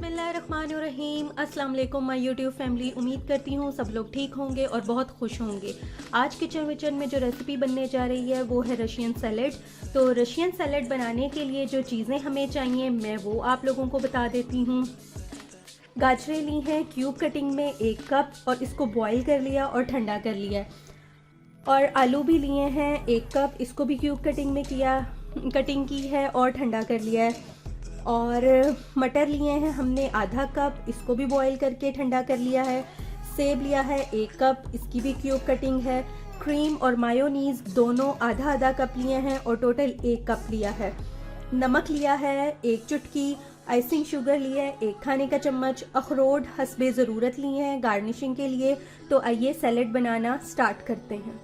बिस्मिल्लाहिर्रहमानिर्रहीम। अस्सलाम वालेकुम माय यूट्यूब फैमिली। उम्मीद करती हूँ सब लोग ठीक होंगे और बहुत खुश होंगे। आज किचन विचन में जो रेसिपी बनने जा रही है वो है रशियन सैलेड। तो रशियन सैलेड बनाने के लिए जो चीज़ें हमें चाहिए मैं वो आप लोगों को बता देती हूँ। गाजरें ली हैं क्यूब कटिंग में 1 कप और इसको बॉईल कर लिया और ठंडा कर लिया। और आलू भी लिए हैं 1 कप, इसको भी क्यूब कटिंग की है और ठंडा कर लिया है। और मटर लिए हैं हमने आधा कप, इसको भी बॉईल करके ठंडा कर लिया है। सेब लिया है 1 कप, इसकी भी क्यूब कटिंग है। क्रीम और मायोनीज़ दोनों आधा आधा कप लिए हैं और टोटल 1 कप लिया है। नमक लिया है 1 चुटकी, आइसिंग शुगर लिया है 1 खाने का चम्मच, अखरोट हस्बे ज़रूरत लिए हैं गार्निशिंग के लिए। तो आइए सैलेड बनाना स्टार्ट करते हैं।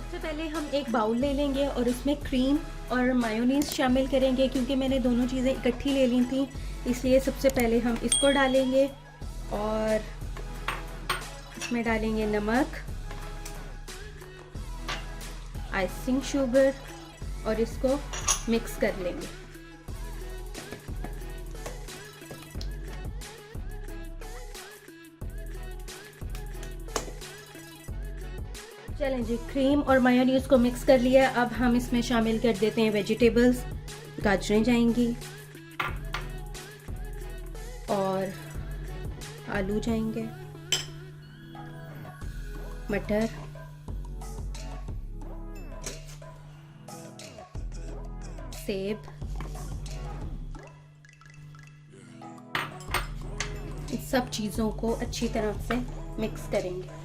सबसे पहले हम एक बाउल ले लेंगे और उसमें क्रीम और मायोनीज़ शामिल करेंगे। क्योंकि मैंने दोनों चीज़ें इकट्ठी ले ली थी इसलिए सबसे पहले हम इसको डालेंगे और इसमें डालेंगे नमक, आइसिंग शुगर और इसको मिक्स कर लेंगे। चलें जी, क्रीम और मायोनीज़ को मिक्स कर लिया। अब हम इसमें शामिल कर देते हैं वेजिटेबल्स। गाजरें जाएंगी और आलू जाएंगे, मटर, सेब, इन सब चीज़ों को अच्छी तरह से मिक्स करेंगे।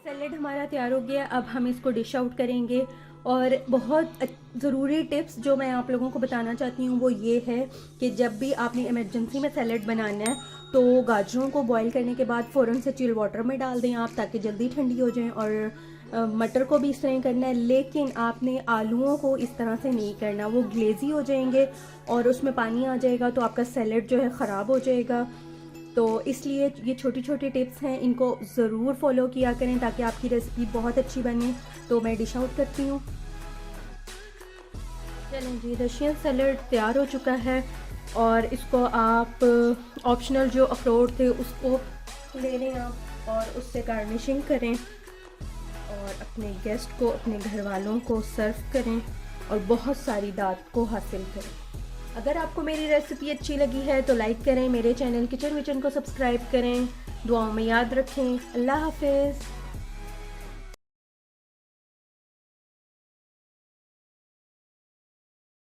सैलेड हमारा तैयार हो गया। अब हम इसको डिश आउट करेंगे। और बहुत ज़रूरी टिप्स जो मैं आप लोगों को बताना चाहती हूँ वो ये है कि जब भी आपने इमरजेंसी में सैलेड बनाना है तो गाजरों को बॉईल करने के बाद फ़ौरन से चिल वाटर में डाल दें आप, ताकि जल्दी ठंडी हो जाएं। और मटर को भी इस तरह करना है, लेकिन आपने आलूओं को इस तरह से नहीं करना, वो ग्लेजी हो जाएंगे और उसमें पानी आ जाएगा तो आपका सैलेड जो है ख़राब हो जाएगा। तो इसलिए ये छोटी छोटी टिप्स हैं, इनको ज़रूर फॉलो किया करें ताकि आपकी रेसिपी बहुत अच्छी बने। तो मैं डिश आउट करती हूँ। चलें जी, रशियन सैलेड तैयार हो चुका है और इसको आप ऑप्शनल जो अखरोट थे उसको ले लें आप और उससे गार्निशिंग करें और अपने गेस्ट को, अपने घर वालों को सर्व करें और बहुत सारी दाद को हासिल करें। अगर आपको मेरी रेसिपी अच्छी लगी है तो लाइक करें, मेरे चैनल किचन विचन को सब्सक्राइब करें, दुआओं में याद रखें। अल्लाह हाफिज़।